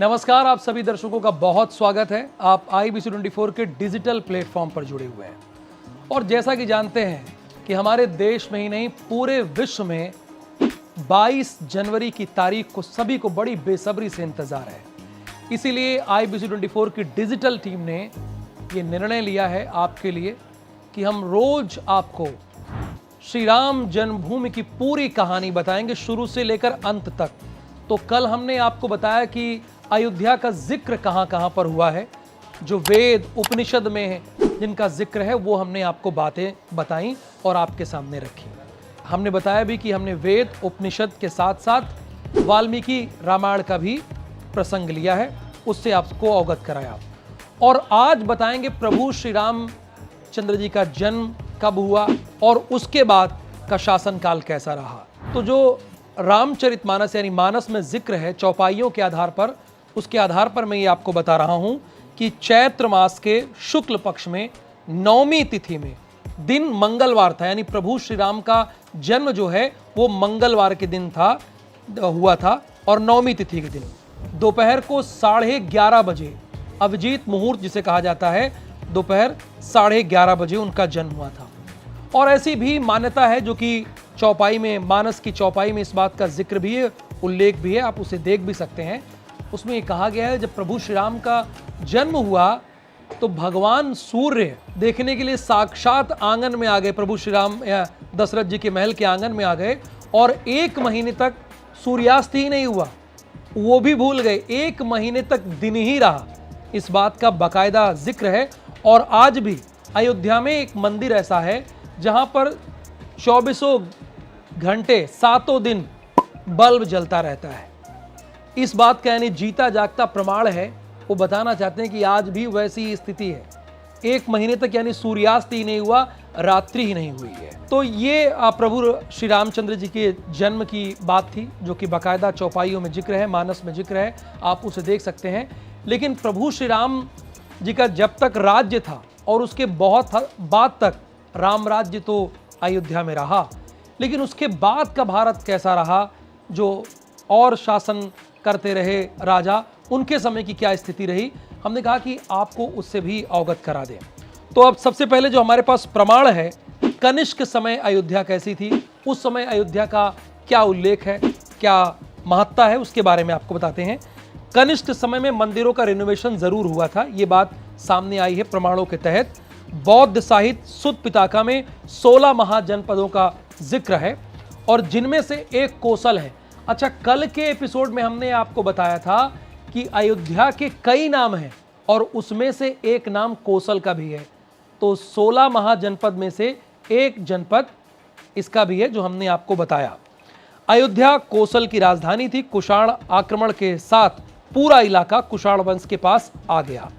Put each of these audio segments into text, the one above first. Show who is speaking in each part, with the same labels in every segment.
Speaker 1: नमस्कार, आप सभी दर्शकों का बहुत स्वागत है। आप IBC24 के डिजिटल प्लेटफॉर्म पर जुड़े हुए हैं और जैसा कि जानते हैं कि हमारे देश में ही नहीं पूरे विश्व में 22 जनवरी की तारीख को सभी को बड़ी बेसब्री से इंतजार है। इसीलिए IBC24 की डिजिटल टीम ने ये निर्णय लिया है आपके लिए कि हम रोज आपको श्री राम जन्मभूमि की पूरी कहानी बताएंगे शुरू से लेकर अंत तक। तो कल हमने आपको बताया कि अयोध्या का जिक्र कहाँ कहाँ पर हुआ है, जो वेद उपनिषद में है जिनका जिक्र है वो हमने आपको बातें बताई और आपके सामने रखी। हमने बताया भी कि हमने वेद उपनिषद के साथ साथ वाल्मीकि रामायण का भी प्रसंग लिया है, उससे आपको अवगत कराया। और आज बताएंगे प्रभु श्री रामचंद्र जी का जन्म कब हुआ और उसके बाद का शासनकाल कैसा रहा। तो जो रामचरितमानस यानी मानस में जिक्र है चौपाइयों के आधार पर, उसके आधार पर मैं ये आपको बता रहा हूं कि चैत्र मास के शुक्ल पक्ष में नवमी तिथि में दिन मंगलवार था, यानी प्रभु श्री राम का जन्म जो है वो मंगलवार के दिन हुआ था और नवमी तिथि के दिन दोपहर को 11:30 बजे अभिजीत मुहूर्त जिसे कहा जाता है, दोपहर 11:30 बजे उनका जन्म हुआ था। और ऐसी भी मान्यता है जो कि चौपाई में, मानस की चौपाई में इस बात का जिक्र भी है, उल्लेख भी है, आप उसे देख भी सकते हैं। उसमें ये कहा गया है जब प्रभु श्री राम का जन्म हुआ तो भगवान सूर्य देखने के लिए साक्षात आंगन में आ गए। प्रभु श्री राम या दशरथ जी के महल के आंगन में आ गए और 1 महीने तक सूर्यास्त ही नहीं हुआ, वो भी भूल गए, 1 महीने तक दिन ही रहा। इस बात का बाकायदा जिक्र है। और आज भी अयोध्या में एक मंदिर ऐसा है जहां पर 24 घंटे 7 दिन बल्ब जलता रहता है। इस बात का यानी जीता जागता प्रमाण है। वो बताना चाहते हैं कि आज भी वैसी स्थिति है, 1 महीने तक यानी सूर्यास्त ही नहीं हुआ, रात्रि ही नहीं हुई है। तो ये प्रभु श्री रामचंद्र जी के जन्म की बात थी जो कि बाकायदा चौपाइयों में जिक्र है, मानस में जिक्र है, आप उसे देख सकते हैं। लेकिन प्रभु श्री राम जी का जब तक राज्य था और उसके बहुत बाद तक राम राज्य तो अयोध्या में रहा, लेकिन उसके बाद का भारत कैसा रहा, जो और शासन करते रहे राजा, उनके समय की क्या स्थिति रही, हमने कहा कि आपको उससे भी अवगत करा दें। तो अब सबसे पहले जो हमारे पास प्रमाण है, कनिष्क समय अयोध्या कैसी थी, उस समय अयोध्या का क्या उल्लेख है, क्या महत्ता है, उसके बारे में आपको बताते हैं। कनिष्क समय में मंदिरों का रिनोवेशन जरूर हुआ था, ये बात सामने आई है प्रमाणों के तहत। बौद्ध साहित्य सुत्त पिताका में 16 महाजनपदों का जिक्र है और जिनमें से एक कोसल है। अच्छा, कल के एपिसोड में हमने आपको बताया था कि अयोध्या के कई नाम हैं और उसमें से एक नाम कोसल का भी है। तो 16 महाजनपद में से एक जनपद इसका भी है जो हमने आपको बताया। अयोध्या कोसल की राजधानी थी। कुषाण आक्रमण के साथ पूरा इलाका कुषाण वंश के पास आ गया।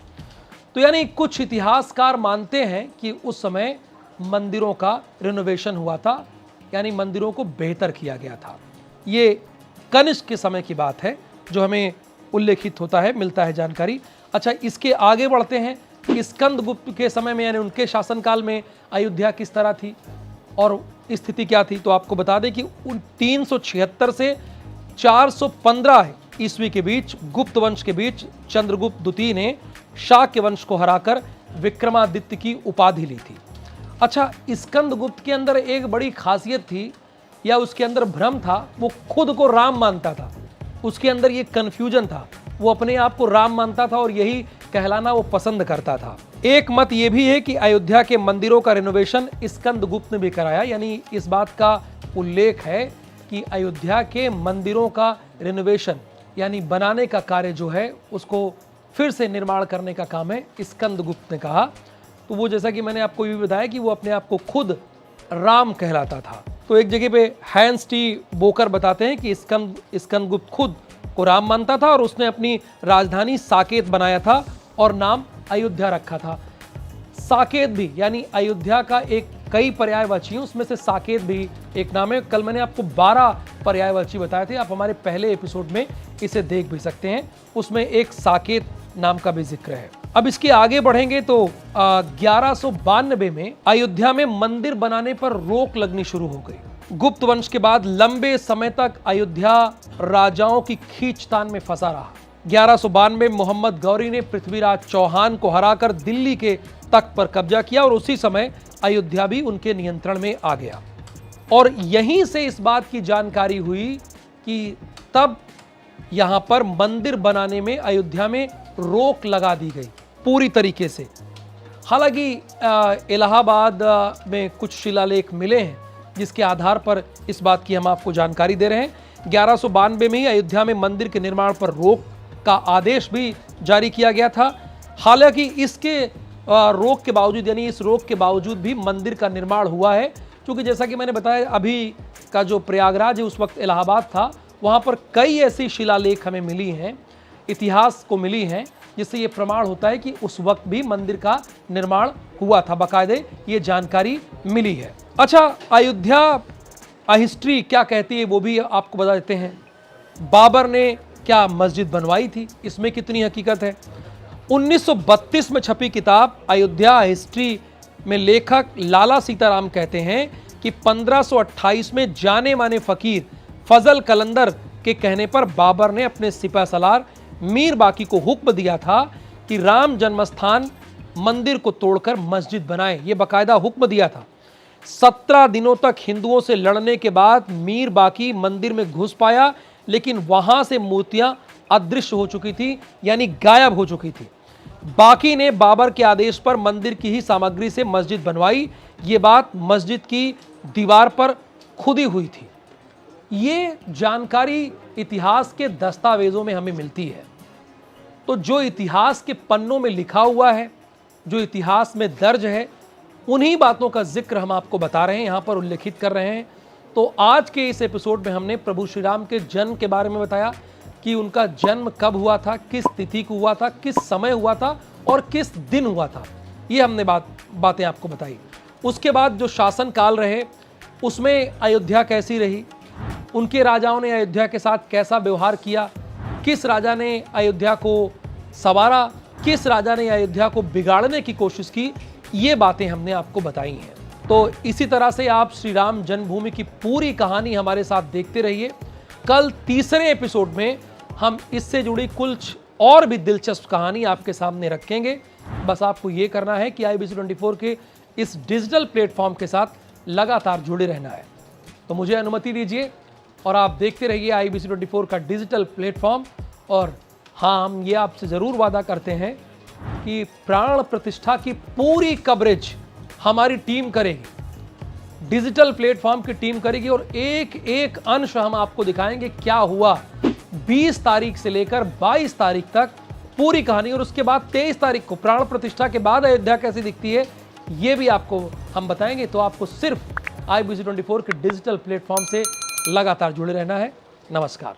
Speaker 1: तो यानी कुछ इतिहासकार मानते हैं कि उस समय मंदिरों का रिनोवेशन हुआ था, यानी मंदिरों को बेहतर किया गया था। ये कनिष्क के समय की बात है जो हमें उल्लेखित होता है, मिलता है जानकारी। अच्छा, इसके आगे बढ़ते हैं कि स्कंदगुप्त के समय में यानी उनके शासनकाल में अयोध्या किस तरह थी और स्थिति क्या थी। तो आपको बता दें कि 376 से 415 ईस्वी के बीच, गुप्त वंश के बीच, चंद्रगुप्त द्वितीय ने शाक्य वंश को हराकर विक्रमादित्य की उपाधि ली थी। अच्छा, स्कंदगुप्त के अंदर एक बड़ी खासियत थी या उसके अंदर भ्रम था, वो खुद को राम मानता था। उसके अंदर ये कन्फ्यूजन था, वो अपने आप को राम मानता था और यही कहलाना वो पसंद करता था। एक मत ये भी है कि अयोध्या के मंदिरों का रिनोवेशन स्कंदगुप्त ने भी कराया, यानी इस बात का उल्लेख है कि अयोध्या के मंदिरों का रिनोवेशन यानी बनाने का कार्य जो है उसको फिर से निर्माण करने का काम है स्कंदगुप्त ने कहा। तो वो जैसा कि मैंने आपको ये भी बताया कि वो अपने आप को खुद राम कहलाता था। तो एक जगह पे हैंस टी बोकर बताते हैं कि स्कंदगुप्त खुद को राम मानता था और उसने अपनी राजधानी साकेत बनाया था और नाम अयोध्या रखा था। साकेत भी यानी अयोध्या का एक कई पर्यायवाची, उसमें से साकेत भी एक नाम है। कल मैंने आपको 12 पर्यायवाची बताए थे, आप हमारे पहले एपिसोड में इसे देख भी सकते हैं, उसमें एक साकेत नाम का भी जिक्र है। अब इसके आगे बढ़ेंगे तो 1192 में अयोध्या में मंदिर बनाने पर रोक लगनी शुरू हो गई। गुप्त वंश के बाद लंबे समय तक अयोध्या राजाओं की खींचतान में फंसा रहा। 1192 में मोहम्मद गौरी ने पृथ्वीराज चौहान को हराकर दिल्ली के तख्त पर कब्जा किया और उसी समय अयोध्या भी उनके नियंत्रण में आ गया। और यहीं से इस बात की जानकारी हुई कि तब यहां पर मंदिर बनाने में अयोध्या में रोक लगा दी गई पूरी तरीके से। हालांकि इलाहाबाद में कुछ शिलालेख मिले हैं जिसके आधार पर इस बात की हम आपको जानकारी दे रहे हैं। 1192 में ही अयोध्या में मंदिर के निर्माण पर रोक का आदेश भी जारी किया गया था। हालांकि इसके रोक के बावजूद, यानी इस रोक के बावजूद भी मंदिर का निर्माण हुआ है, क्योंकि जैसा कि मैंने बताया अभी का जो प्रयागराज है उस वक्त इलाहाबाद था, वहाँ पर कई ऐसी शिलालेख हमें मिली हैं, इतिहास को मिली हैं, जिससे ये प्रमाण होता है कि उस वक्त भी मंदिर का निर्माण हुआ था, बाकायदे ये जानकारी मिली है। अच्छा, अयोध्या हिस्ट्री क्या कहती है वो भी आपको बता देते हैं। बाबर ने क्या मस्जिद बनवाई थी, इसमें कितनी हकीकत है। 1932 में छपी किताब अयोध्या हिस्ट्री में लेखक लाला सीताराम कहते हैं कि 1528 में जाने माने फकीर फजल कलंदर के कहने पर बाबर ने अपने सिपह सलार मीर बाकी को हुक्म दिया था कि राम जन्मस्थान मंदिर को तोड़कर मस्जिद बनाए। ये बाकायदा हुक्म दिया था। 17 दिनों तक हिंदुओं से लड़ने के बाद मीर बाकी मंदिर में घुस पाया, लेकिन वहां से मूर्तियां अदृश्य हो चुकी थी, यानी गायब हो चुकी थी। बाकी ने बाबर के आदेश पर मंदिर की ही सामग्री से मस्जिद बनवाई। ये बात मस्जिद की दीवार पर खुदी हुई थी। ये जानकारी इतिहास के दस्तावेजों में हमें मिलती है। तो जो इतिहास के पन्नों में लिखा हुआ है, जो इतिहास में दर्ज है, उन्हीं बातों का जिक्र हम आपको बता रहे हैं, यहाँ पर उल्लेखित कर रहे हैं। तो आज के इस एपिसोड में हमने प्रभु श्री राम के जन्म के बारे में बताया कि उनका जन्म कब हुआ था, किस तिथि को हुआ था, किस समय हुआ था और किस दिन हुआ था। ये हमने बातें आपको बताई। उसके बाद जो शासन काल रहे उसमें अयोध्या कैसी रही, उनके राजाओं ने अयोध्या के साथ कैसा व्यवहार किया, किस राजा ने अयोध्या को संवारा, किस राजा ने अयोध्या को बिगाड़ने की कोशिश की, ये बातें हमने आपको बताई हैं। तो इसी तरह से आप श्री राम जन्मभूमि की पूरी कहानी हमारे साथ देखते रहिए। कल तीसरे एपिसोड में हम इससे जुड़ी कुछ और भी दिलचस्प कहानी आपके सामने रखेंगे। बस आपको ये करना है कि IBC 24 के इस डिजिटल प्लेटफॉर्म के साथ लगातार जुड़े रहना है। तो मुझे अनुमति दीजिए और आप देखते रहिए IBC 24 का डिजिटल प्लेटफॉर्म। और हाँ, हम ये आपसे ज़रूर वादा करते हैं कि प्राण प्रतिष्ठा की पूरी कवरेज हमारी टीम करेगी, डिजिटल प्लेटफॉर्म की टीम करेगी और एक एक अंश हम आपको दिखाएंगे क्या हुआ 20 तारीख से लेकर 22 तारीख तक पूरी कहानी। और उसके बाद 23 तारीख को प्राण प्रतिष्ठा के बाद अयोध्या कैसी दिखती है ये भी आपको हम बताएंगे। तो आपको सिर्फ IBC 24 के डिजिटल प्लेटफॉर्म से लगातार जुड़े रहना है। नमस्कार।